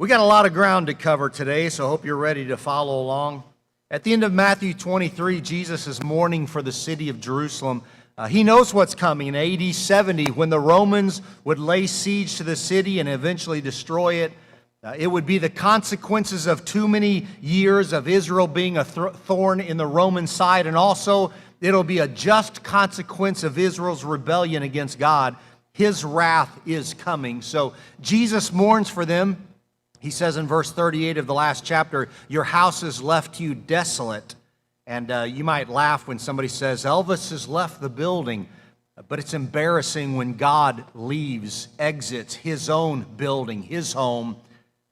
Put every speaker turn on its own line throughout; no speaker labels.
We got a lot of ground to cover today, so I hope you're ready to follow along. At the end of Matthew 23, Jesus is mourning for the city of Jerusalem. He knows what's coming in AD 70 when the Romans would lay siege to the city and eventually destroy it. It would be the consequences of too many years of Israel being a thorn in the Roman side, and also it'll be a just consequence of Israel's rebellion against God. His wrath is coming. So Jesus mourns for them. He says in verse 38 of the last chapter, "Your house is left you desolate." And you might laugh when somebody says, Elvis has left the building. But it's embarrassing when God exits his own building, his home,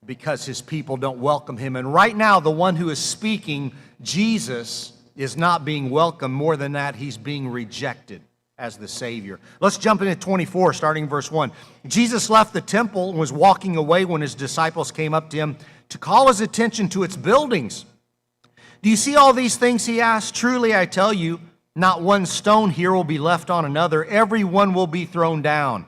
because his people don't welcome him. And right now, the one who is speaking, Jesus, is not being welcomed. More than that, he's being rejected as the Savior. Let's jump into 24, starting in verse 1. Jesus left the temple and was walking away when his disciples came up to him to call his attention to its buildings. "Do you see all these things?" he asked. "Truly, I tell you, not one stone here will be left on another. Every one will be thrown down."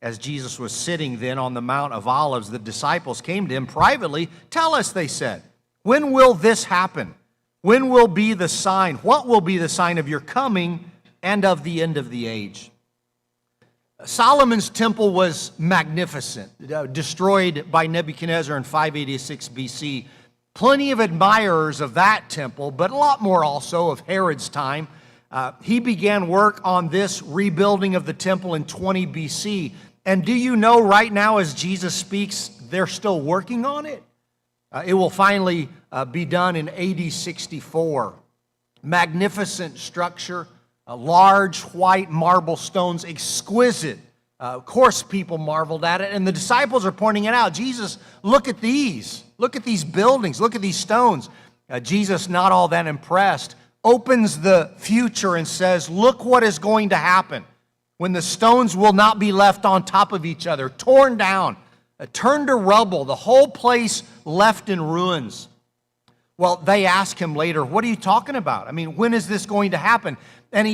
As Jesus was sitting then on the Mount of Olives, the disciples came to him privately. "Tell us," they said, "when will this happen? When will be the sign? What will be the sign of your coming and of the end of the age?" Solomon's temple was magnificent, destroyed by Nebuchadnezzar in 586 BC. Plenty of admirers of that temple, but a lot more also of Herod's time. He began work on this rebuilding of the temple in 20 BC. And do you know right now as Jesus speaks, they're still working on it? It will finally be done in AD 64. Magnificent structure, large white marble stones, exquisite. Of course, people marveled at it, and the disciples are pointing it out. Jesus, look at these. Look at these buildings. Look at these stones. Jesus, not all that impressed, opens the future and says, look what is going to happen when the stones will not be left on top of each other, torn down, turned to rubble, the whole place left in ruins. Well, they ask him later, what are you talking about? I mean, when is this going to happen? And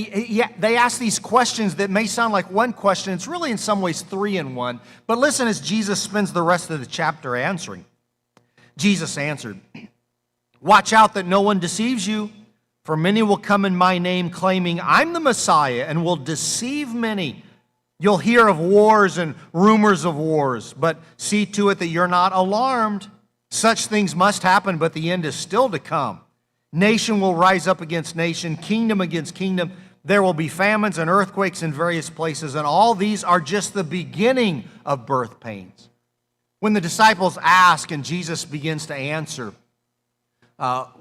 they ask these questions that may sound like one question. It's really in some ways three in one. But listen as Jesus spends the rest of the chapter answering. Jesus answered, "Watch out that no one deceives you, for many will come in my name claiming I'm the Messiah and will deceive many. You'll hear of wars and rumors of wars, but see to it that you're not alarmed. Such things must happen, but the end is still to come. Nation will rise up against nation, kingdom against kingdom. There will be famines and earthquakes in various places, and all these are just the beginning of birth pains." When the disciples ask and Jesus begins to answer,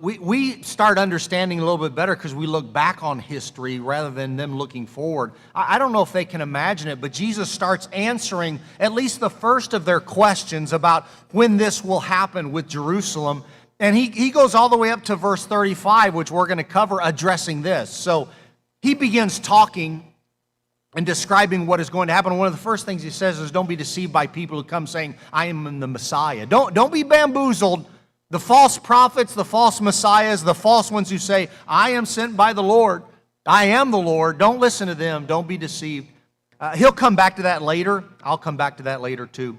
we start understanding a little bit better because we look back on history rather than them looking forward. I don't know if they can imagine it, but Jesus starts answering at least the first of their questions about when this will happen with Jerusalem. And he goes all the way up to verse 35, which we're going to cover, addressing this. So he begins talking and describing what is going to happen. One of the first things he says is, don't be deceived by people who come saying, I am the Messiah. Don't be bamboozled. The false prophets, the false messiahs, the false ones who say, I am sent by the Lord. I am the Lord. Don't listen to them. Don't be deceived. He'll come back to that later. I'll come back to that later too.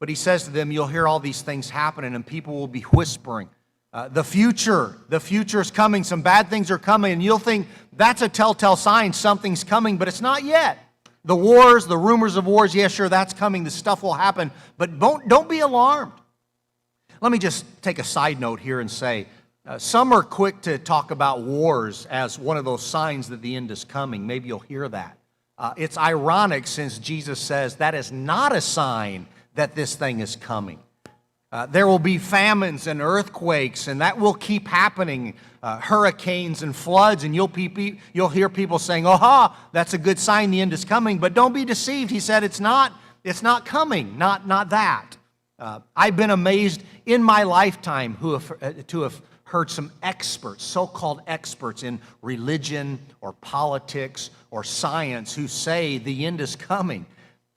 But he says to them, you'll hear all these things happening and people will be whispering. The future is coming. Some bad things are coming, and you'll think that's a telltale sign something's coming, but it's not yet. The wars, the rumors of wars, yeah, sure, that's coming. The stuff will happen, but don't be alarmed. Let me just take a side note here and say, some are quick to talk about wars as one of those signs that the end is coming. Maybe you'll hear that. It's ironic since Jesus says that is not a sign that this thing is coming. There will be famines and earthquakes, and that will keep happening. Hurricanes and floods, and you'll hear people saying, "Aha, that's a good sign the end is coming." But don't be deceived. He said it's not coming. Not that. I've been amazed in my lifetime to have heard some experts, so-called experts in religion or politics or science, who say the end is coming,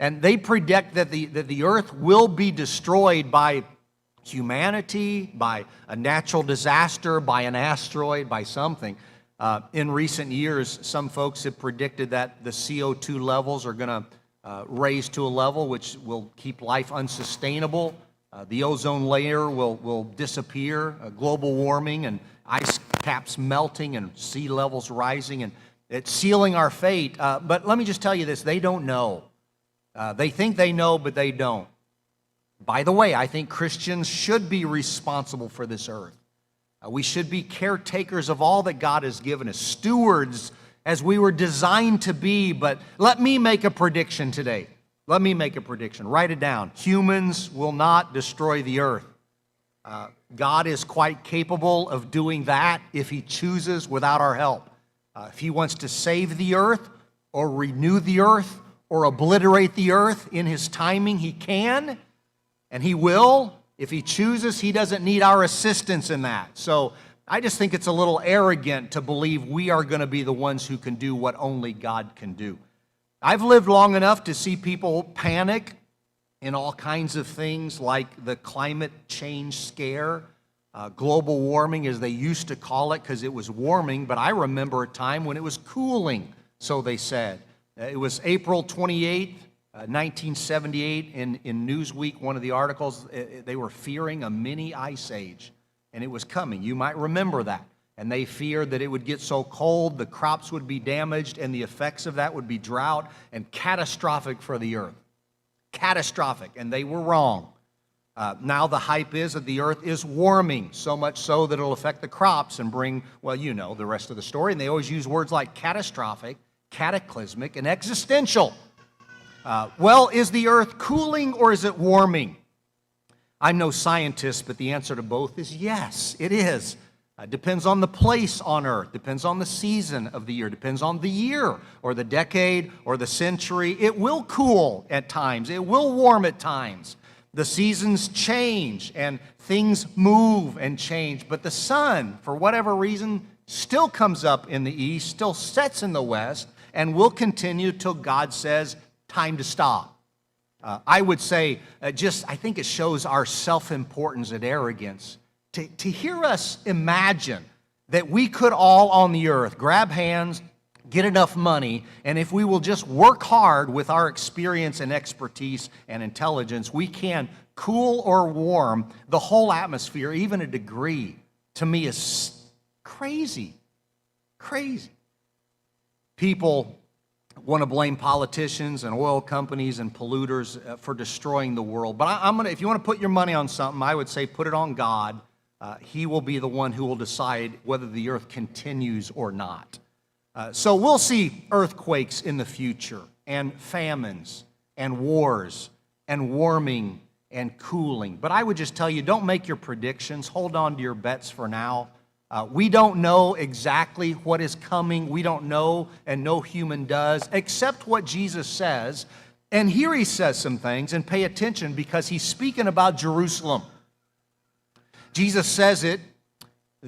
and they predict that the earth will be destroyed by humanity, by a natural disaster, by an asteroid, by something. In recent years, some folks have predicted that the CO2 levels are going to raise to a level which will keep life unsustainable. The ozone layer will disappear, global warming and ice caps melting and sea levels rising, and it's sealing our fate. But let me just tell you this, they don't know. They think they know, but they don't. By the way, I think Christians should be responsible for this earth. We should be caretakers of all that God has given us, stewards as we were designed to be. But let me make a prediction today. Let me make a prediction. Write it down. Humans will not destroy the earth. God is quite capable of doing that if He chooses without our help. If He wants to save the earth or renew the earth or obliterate the earth in His timing, He can, and He will. If He chooses, He doesn't need our assistance in that. So I just think it's a little arrogant to believe we are going to be the ones who can do what only God can do. I've lived long enough to see people panic in all kinds of things like the climate change scare, global warming as they used to call it because it was warming, but I remember a time when it was cooling, so they said. It was April 28th, 1978, in Newsweek, one of the articles, they were fearing a mini ice age, and it was coming. You might remember that. And they feared that it would get so cold, the crops would be damaged, and the effects of that would be drought and catastrophic for the earth. Catastrophic, and they were wrong. Now the hype is that the earth is warming, so much so that it'll affect the crops and bring, well, you know the rest of the story, and they always use words like catastrophic, cataclysmic, and existential. Well, is the earth cooling or is it warming? I'm no scientist, but the answer to both is yes, it is. Depends on the place on earth, depends on the season of the year, depends on the year or the decade or the century. It will cool at times, it will warm at times. The seasons change and things move and change, but the sun, for whatever reason, still comes up in the east, still sets in the west, and will continue till God says, time to stop. I would say, I think it shows our self-importance and arrogance to hear us imagine that we could all on the earth grab hands, get enough money, and if we will just work hard with our experience and expertise and intelligence, we can cool or warm the whole atmosphere, even a degree. To me, is crazy. Crazy. People want to blame politicians and oil companies and polluters for destroying the world. But if you want to put your money on something, I would say put it on God. He will be the one who will decide whether the earth continues or not. So we'll see earthquakes in the future, and famines, and wars, and warming, and cooling. But I would just tell you, don't make your predictions. Hold on to your bets for now. We don't know exactly what is coming. We don't know, and no human does, except what Jesus says. And here He says some things, and pay attention because He's speaking about Jerusalem. Jesus says it,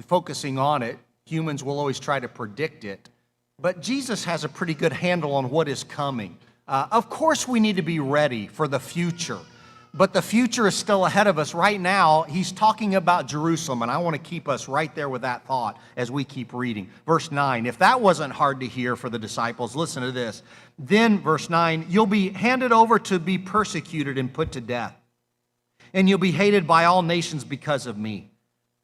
focusing on it. Humans will always try to predict it. But Jesus has a pretty good handle on what is coming. Of course, we need to be ready for the future. But the future is still ahead of us. Right now, He's talking about Jerusalem, and I want to keep us right there with that thought as we keep reading. Verse 9, if that wasn't hard to hear for the disciples, listen to this. Then, verse 9, you'll be handed over to be persecuted and put to death, and you'll be hated by all nations because of me.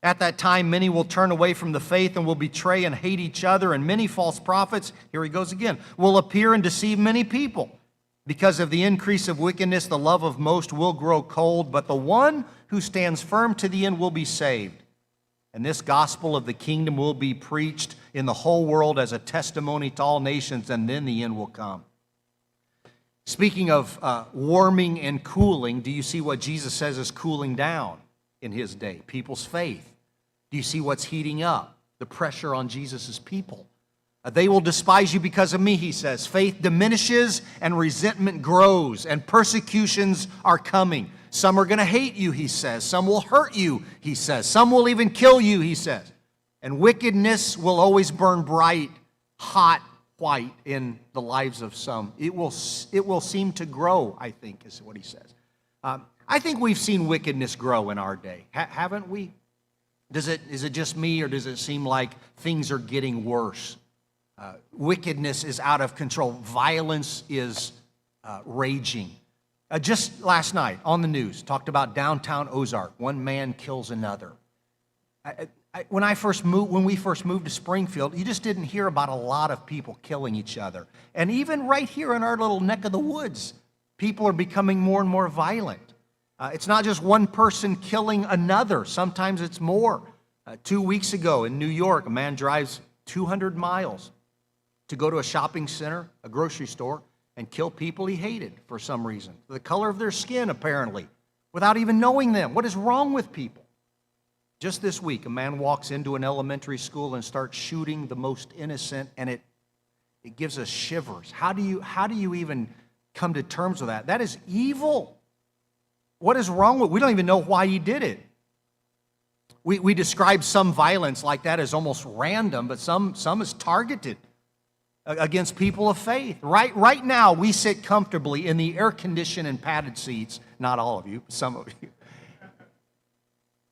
At that time, many will turn away from the faith and will betray and hate each other, and many false prophets, here he goes again, will appear and deceive many people. Because of the increase of wickedness, the love of most will grow cold, but the one who stands firm to the end will be saved. And this gospel of the kingdom will be preached in the whole world as a testimony to all nations, and then the end will come. Speaking of warming and cooling, do you see what Jesus says is cooling down in His day? People's faith. Do you see what's heating up? The pressure on Jesus' people. They will despise you because of me, He says. Faith diminishes and resentment grows, and persecutions are coming. Some are going to hate you, He says. Some will hurt you, He says. Some will even kill you, He says. And wickedness will always burn bright, hot, white in the lives of some. It will seem to grow, I think, is what He says. I think we've seen wickedness grow in our day, haven't we? Is it just me, or does it seem like things are getting worse? Wickedness is out of control. Violence is raging. Just last night on the news, talked about downtown Ozark. One man kills another. When we first moved to Springfield, you just didn't hear about a lot of people killing each other. And even right here in our little neck of the woods, people are becoming more and more violent. It's not just one person killing another. Sometimes it's more. 2 weeks ago in New York, a man drives 200 miles to go to a shopping center, a grocery store, and kill people he hated for some reason. The color of their skin, apparently, without even knowing them. What is wrong with people? Just this week, a man walks into an elementary school and starts shooting the most innocent, and it gives us shivers. How do you even come to terms with that? That is evil. What is wrong with it? We don't even know why he did it. We describe some violence like that as almost random, but some is targeted against people of faith. Right now, we sit comfortably in the air-conditioned and padded seats. Not all of you, some of you.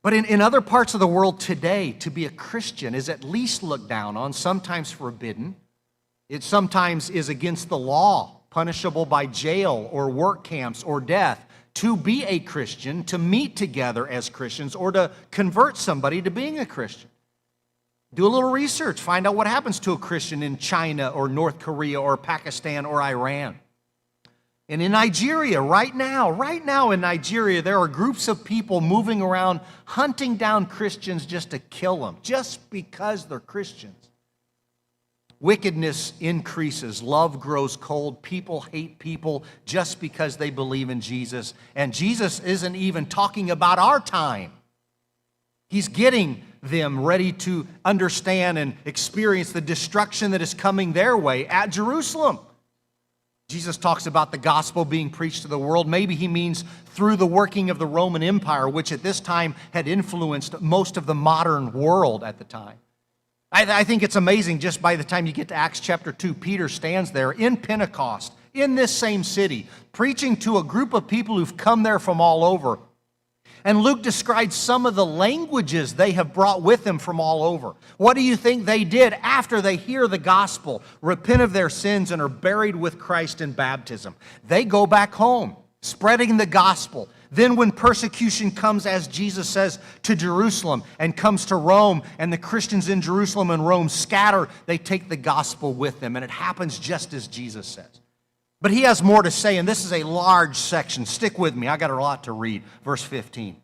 But in other parts of the world today, to be a Christian is at least looked down on, sometimes forbidden. It sometimes is against the law, punishable by jail or work camps or death. To be a Christian, to meet together as Christians, or to convert somebody to being a Christian. Do a little research. Find out what happens to a Christian in China or North Korea or Pakistan or Iran. And in Nigeria, right now in Nigeria, there are groups of people moving around hunting down Christians just to kill them, just because they're Christians. Wickedness increases. Love grows cold. People hate people just because they believe in Jesus. And Jesus isn't even talking about our time. He's getting them ready to understand and experience the destruction that is coming their way at Jerusalem. Jesus talks about the gospel being preached to the world. Maybe he means through the working of the Roman Empire, which at this time had influenced most of the modern world at the time. I think it's amazing just by the time you get to Acts chapter 2, Peter stands there in Pentecost, in this same city, preaching to a group of people who've come there from all over. And Luke describes some of the languages they have brought with them from all over. What do you think they did after they hear the gospel, repent of their sins, and are buried with Christ in baptism? They go back home, spreading the gospel. Then when persecution comes, as Jesus says, to Jerusalem and comes to Rome, and the Christians in Jerusalem and Rome scatter, they take the gospel with them. And it happens just as Jesus says. But he has more to say, and this is a large section. Stick with me. I got a lot to read. Verse 15.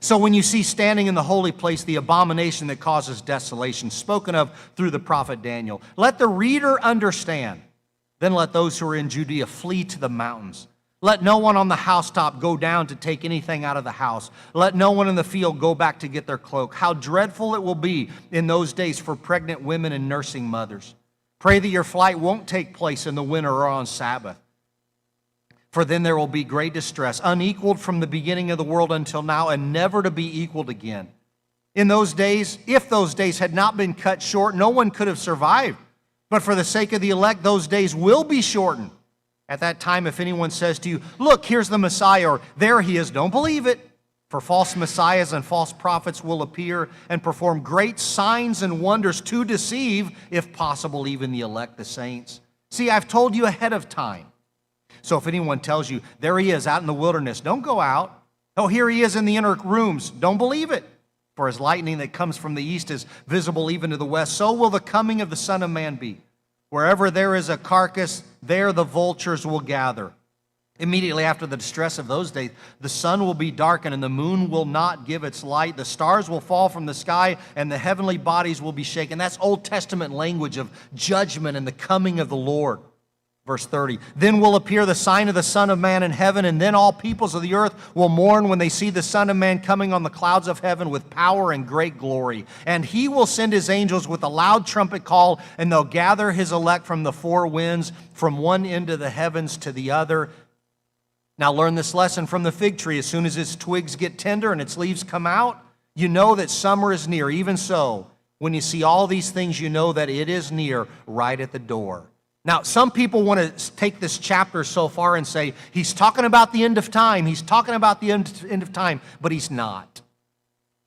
So when you see standing in the holy place the abomination that causes desolation, spoken of through the prophet Daniel, let the reader understand. Then let those who are in Judea flee to the mountains. Let no one on the housetop go down to take anything out of the house. Let no one in the field go back to get their cloak. How dreadful it will be in those days for pregnant women and nursing mothers. Pray that your flight won't take place in the winter or on Sabbath. For then there will be great distress, unequaled from the beginning of the world until now, and never to be equaled again. In those days, if those days had not been cut short, no one could have survived. But for the sake of the elect, those days will be shortened. At that time, if anyone says to you, look, here's the Messiah, or there he is, don't believe it. For false messiahs and false prophets will appear and perform great signs and wonders to deceive, if possible, even the elect, the saints. See, I've told you ahead of time. So if anyone tells you, there he is out in the wilderness, don't go out. Oh, here he is in the inner rooms, don't believe it. For as lightning that comes from the east is visible even to the west, so will the coming of the Son of Man be. Wherever there is a carcass, there the vultures will gather. Immediately after the distress of those days, the sun will be darkened and the moon will not give its light. The stars will fall from the sky and the heavenly bodies will be shaken. That's Old Testament language of judgment and the coming of the Lord. Verse 30, then will appear the sign of the Son of Man in heaven, and then all peoples of the earth will mourn when they see the Son of Man coming on the clouds of heaven with power and great glory. And he will send his angels with a loud trumpet call, and they'll gather his elect from the four winds, from one end of the heavens to the other. Now learn this lesson from the fig tree. As soon as its twigs get tender and its leaves come out, you know that summer is near. Even so, when you see all these things, you know that it is near, right at the door. Now, some people want to take this chapter so far and say, he's talking about the end of time. He's talking about the end of time, but he's not.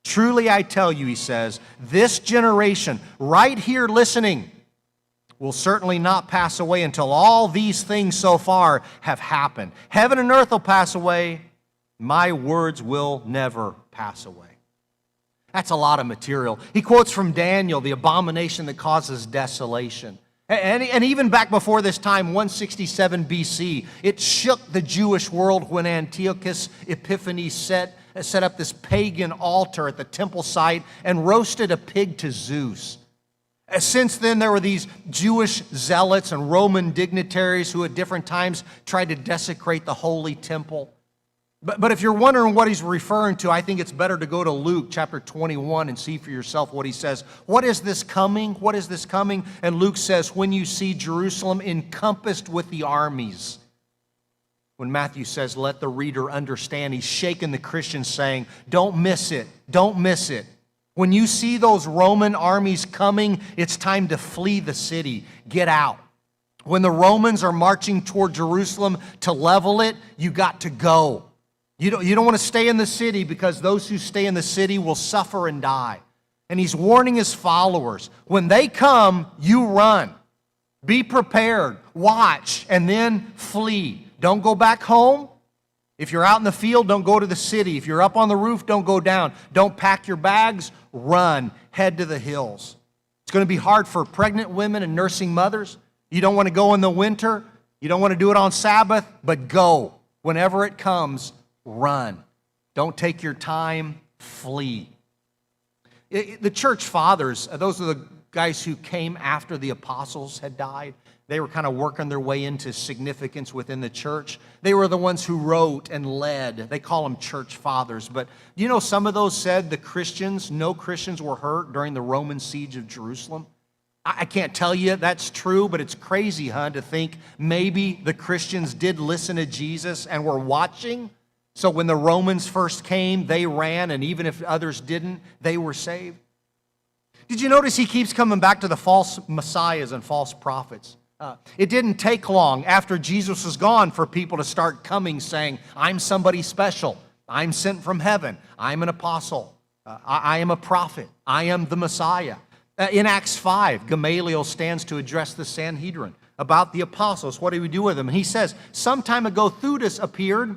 Truly, I tell you, he says, this generation right here listening will certainly not pass away until all these things so far have happened. Heaven and earth will pass away. My words will never pass away. That's a lot of material. He quotes from Daniel, the abomination that causes desolation. And even back before this time, 167 BC, it shook the Jewish world when Antiochus Epiphanes set up this pagan altar at the temple site and roasted a pig to Zeus. Since then, there were these Jewish zealots and Roman dignitaries who at different times tried to desecrate the holy temple. But if you're wondering what he's referring to, I think it's better to go to Luke chapter 21 and see for yourself what he says. What is this coming? What is this coming? And Luke says, when you see Jerusalem encompassed with the armies. When Matthew says, let the reader understand, he's shaking the Christians saying, don't miss it, don't miss it. When you see those Roman armies coming, it's time to flee the city. Get out. When the Romans are marching toward Jerusalem to level it, you got to go. You don't want to stay in the city because those who stay in the city will suffer and die. And he's warning his followers, when they come, you run. Be prepared, watch, and then flee. Don't go back home. If you're out in the field, don't go to the city. If you're up on the roof, don't go down. Don't pack your bags, run. Head to the hills. It's going to be hard for pregnant women and nursing mothers. You don't want to go in the winter. You don't want to do it on Sabbath, but go. Whenever it comes, run. Don't take your time, flee. The church fathers, those are the guys who came after the apostles had died. They were kind of working their way into significance within the church. They were the ones who wrote and led. They call them church fathers. But you know, some of those said no Christians were hurt during the Roman siege of Jerusalem. I can't tell you that's true, but it's crazy, to think maybe the Christians did listen to Jesus and were watching. So when the Romans first came, they ran, and even if others didn't, they were saved. Did you notice he keeps coming back to the false messiahs and false prophets? It didn't take long after Jesus was gone for people to start coming saying, I'm somebody special. I'm sent from heaven. I'm an apostle. I am a prophet. I am the Messiah. In Acts 5, Gamaliel stands to address the Sanhedrin about the apostles. What do we do with them? And he says, some time ago Theudas appeared,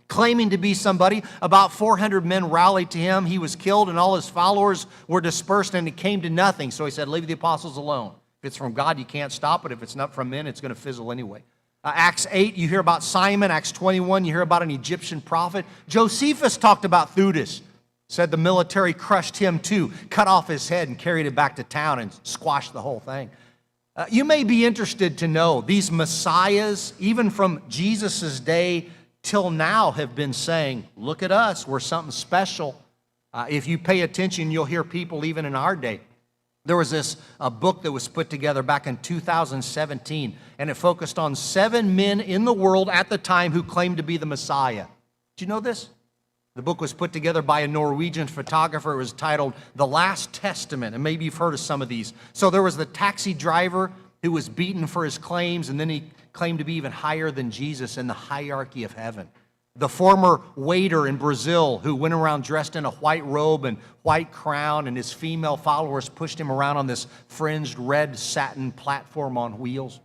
claiming to be somebody. About 400 men rallied to him. He was killed, and all his followers were dispersed, and it came to nothing. So he said, leave the apostles alone. If it's from God, you can't stop it. If it's not from men, it's going to fizzle anyway. Acts 8, you hear about Simon. Acts 21, you hear about an Egyptian prophet. Josephus talked about Theudas. Said the military crushed him too, cut off his head and carried it back to town and squashed the whole thing. You may be interested to know these messiahs, even from Jesus' day till now, have been saying, look at us, we're something special. If you pay attention, you'll hear people even in our day. There was this book that was put together back in 2017, and it focused on 7 men in the world at the time who claimed to be the Messiah. Did you know this? The book was put together by a Norwegian photographer. It was titled The Last Testament, and maybe you've heard of some of these. So there was the taxi driver who was beaten for his claims, and then he claimed to be even higher than Jesus in the hierarchy of heaven. The former waiter in Brazil who went around dressed in a white robe and white crown, and his female followers pushed him around on this fringed red satin platform on wheels.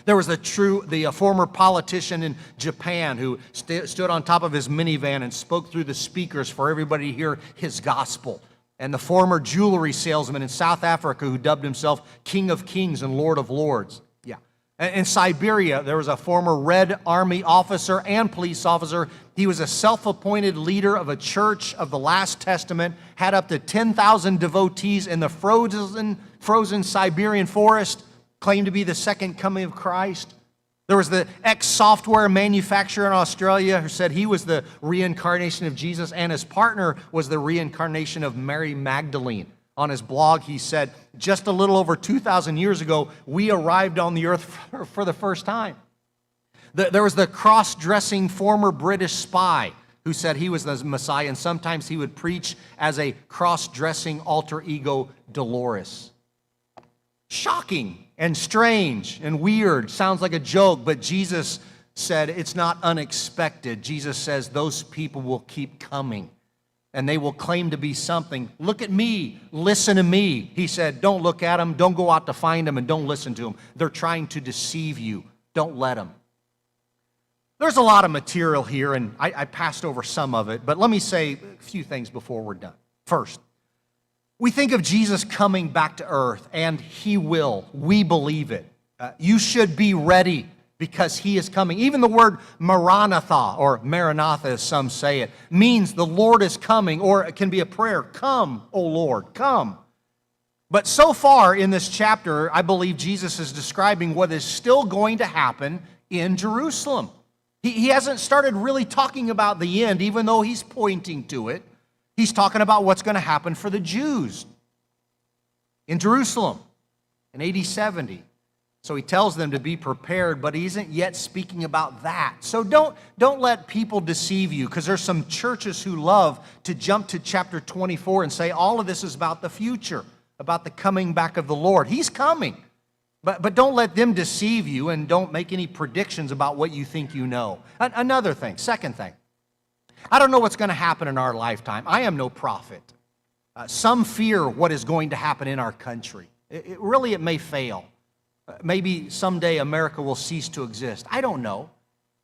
There was the former politician in Japan who stood on top of his minivan and spoke through the speakers for everybody to hear his gospel. And the former jewelry salesman in South Africa who dubbed himself King of Kings and Lord of Lords. Yeah. In Siberia, there was a former Red Army officer and police officer. He was a self-appointed leader of a church of the Last Testament, had up to 10,000 devotees in the frozen Siberian forest, claimed to be the second coming of Christ. There was the ex-software manufacturer in Australia who said he was the reincarnation of Jesus, and his partner was the reincarnation of Mary Magdalene. On his blog, he said, just a little over 2,000 years ago, we arrived on the earth for the first time. There was the cross-dressing former British spy who said he was the Messiah, and sometimes he would preach as a cross-dressing alter ego Dolores. Shocking and strange and weird. Sounds like a joke, but Jesus said it's not unexpected. Jesus says those people will keep coming. and they will claim to be something. Look at me, listen to me. He said, don't look at them, don't go out to find them, and don't listen to them. They're trying to deceive you. Don't let them. There's a lot of material here, and I passed over some of it, but let me say a few things before we're done. First, we think of Jesus coming back to earth, and He will. We believe it. You should be ready because He is coming. Even the word Maranatha, or Maranatha as some say it, means the Lord is coming, or it can be a prayer, come, O Lord, come. But so far in this chapter, I believe Jesus is describing what is still going to happen in Jerusalem. He hasn't started really talking about the end, even though He's pointing to it. He's talking about what's going to happen for the Jews in Jerusalem in AD 70. So He tells them to be prepared, but He isn't yet speaking about that. So don't let people deceive you, because there's some churches who love to jump to chapter 24 and say all of this is about the future, about the coming back of the Lord. He's coming. But don't let them deceive you, and don't make any predictions about what you think you know. Another thing, second thing, I don't know what's going to happen in our lifetime. I am no prophet. Some fear what is going to happen in our country. It may fail. Maybe someday America will cease to exist. I don't know.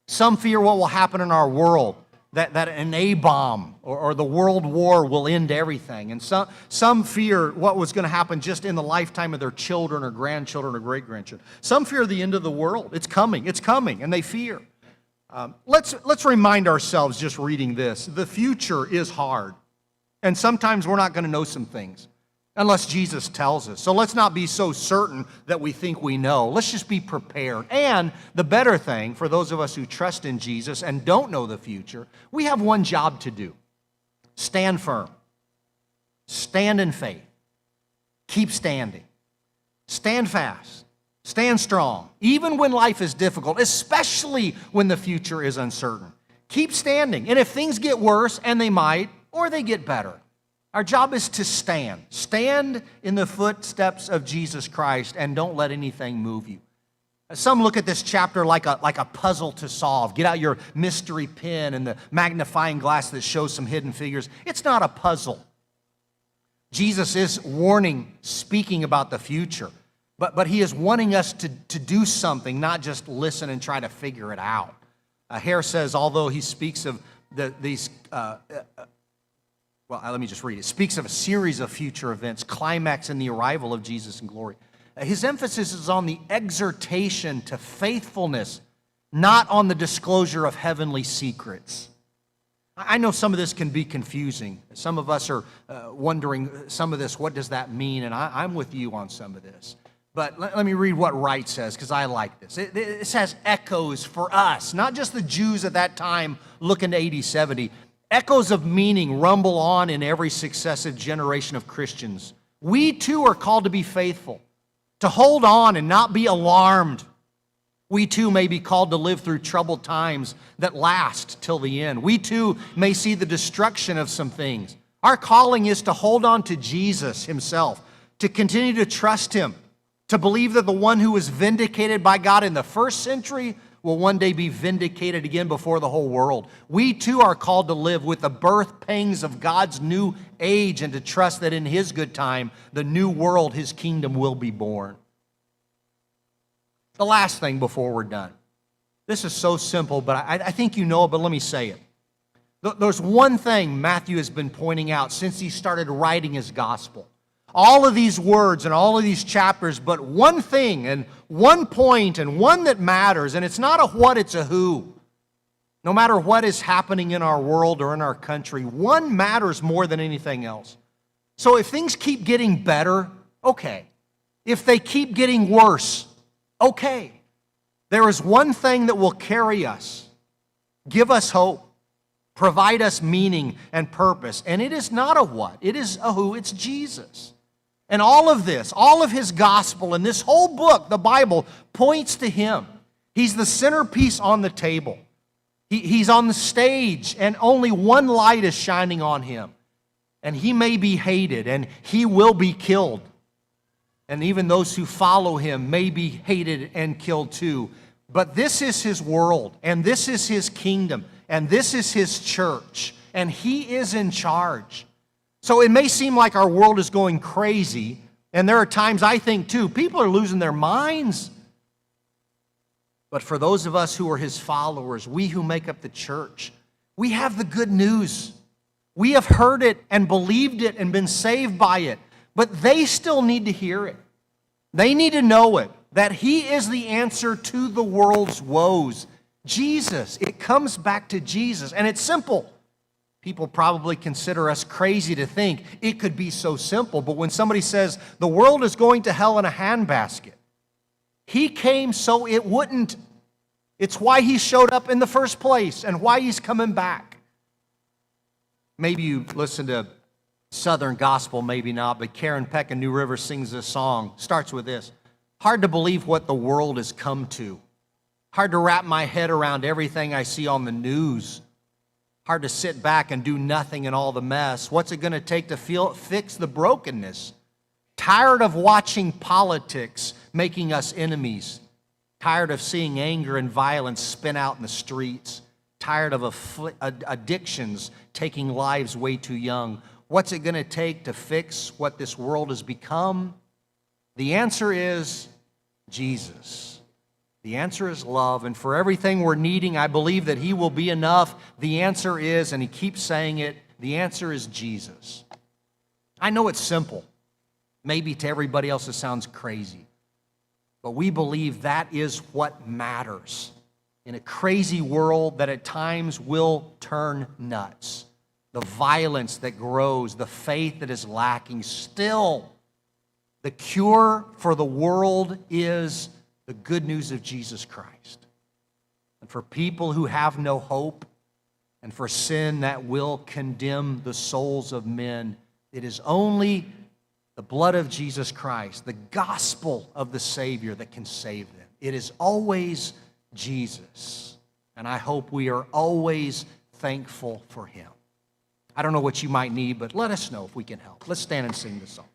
Some fear what will happen in our world, that an A-bomb or the world war will end everything. And some fear what was going to happen just in the lifetime of their children or grandchildren or great-grandchildren. Some fear the end of the world. It's coming, and they fear. Let's remind ourselves just reading this. The future is hard, and sometimes we're not going to know some things unless Jesus tells us. So let's not be so certain that we think we know. Let's just be prepared. And the better thing, for those of us who trust in Jesus and don't know the future, we have one job to do. Stand firm. Stand in faith. Keep standing. Stand fast. Stand strong, even when life is difficult, especially when the future is uncertain. Keep standing. And if things get worse, and they might, or they get better, our job is to stand. Stand in the footsteps of Jesus Christ, and don't let anything move you. Some look at this chapter like a puzzle to solve. Get out your mystery pen and the magnifying glass that shows some hidden figures. It's not a puzzle. Jesus is warning, speaking about the future. But He is wanting us to do something, not just listen and try to figure it out. Hare says, although he speaks of these... let me just read it. It speaks of a series of future events, climax in the arrival of Jesus in glory. His emphasis is on the exhortation to faithfulness, not on the disclosure of heavenly secrets. I know some of this can be confusing. Some of us are wondering some of this, what does that mean? And I'm with you on some of this. But let me read what Wright says, because I like this. It has echoes for us, not just the Jews at that time looking to AD 70. Echoes of meaning rumble on in every successive generation of Christians. We too are called to be faithful, to hold on and not be alarmed. We too may be called to live through troubled times that last till the end. We too may see the destruction of some things. Our calling is to hold on to Jesus Himself, to continue to trust Him, to believe that the one who was vindicated by God in the first century will one day be vindicated again before the whole world. We too are called to live with the birth pangs of God's new age, and to trust that in His good time, the new world, His kingdom, will be born. The last thing before we're done. This is so simple, but I think you know it, but let me say it. There's one thing Matthew has been pointing out since he started writing his gospel. All of these words and all of these chapters, but one thing and one point and one that matters, and it's not a what, it's a who. No matter what is happening in our world or in our country, one matters more than anything else. So if things keep getting better, okay. If they keep getting worse, okay. There is one thing that will carry us, give us hope, provide us meaning and purpose, and it is not a what, it is a who, it's Jesus. And all of this, all of His gospel and this whole book, the Bible, points to Him. He's the centerpiece on the table. He's on the stage, and only one light is shining on Him. And He may be hated, and He will be killed. And even those who follow Him may be hated and killed too. But this is His world, and this is His kingdom, and this is His church. and He is in charge. So it may seem like our world is going crazy, and there are times I think too, people are losing their minds. But for those of us who are His followers, we who make up the church, we have the good news. We have heard it and believed it and been saved by it, but they still need to hear it. They need to know it, that He is the answer to the world's woes. Jesus, it comes back to Jesus, and it's simple. People probably consider us crazy to think it could be so simple, but when somebody says the world is going to hell in a handbasket, He came so it wouldn't. It's why He showed up in the first place and why He's coming back. Maybe you listen to Southern gospel, maybe not, but Karen Peck in New River sings this song. Starts with this. Hard to believe what the world has come to. Hard to wrap my head around everything I see on the news. Hard to sit back and do nothing in all the mess. What's it going to take to fix the brokenness? Tired of watching politics making us enemies. Tired of seeing anger and violence spin out in the streets. Tired of addictions taking lives way too young. What's it going to take to fix what this world has become? The answer is Jesus. The answer is love, and for everything we're needing, I believe that He will be enough. The answer is, and He keeps saying it, the answer is Jesus. I know it's simple. Maybe to everybody else it sounds crazy, but we believe that is what matters in a crazy world that at times will turn nuts. The violence that grows, the faith that is lacking, still the cure for the world is the good news of Jesus Christ. And for people who have no hope, and for sin that will condemn the souls of men, it is only the blood of Jesus Christ, the gospel of the Savior that can save them. It is always Jesus. And I hope we are always thankful for Him. I don't know what you might need, but let us know if we can help. Let's stand and sing this song.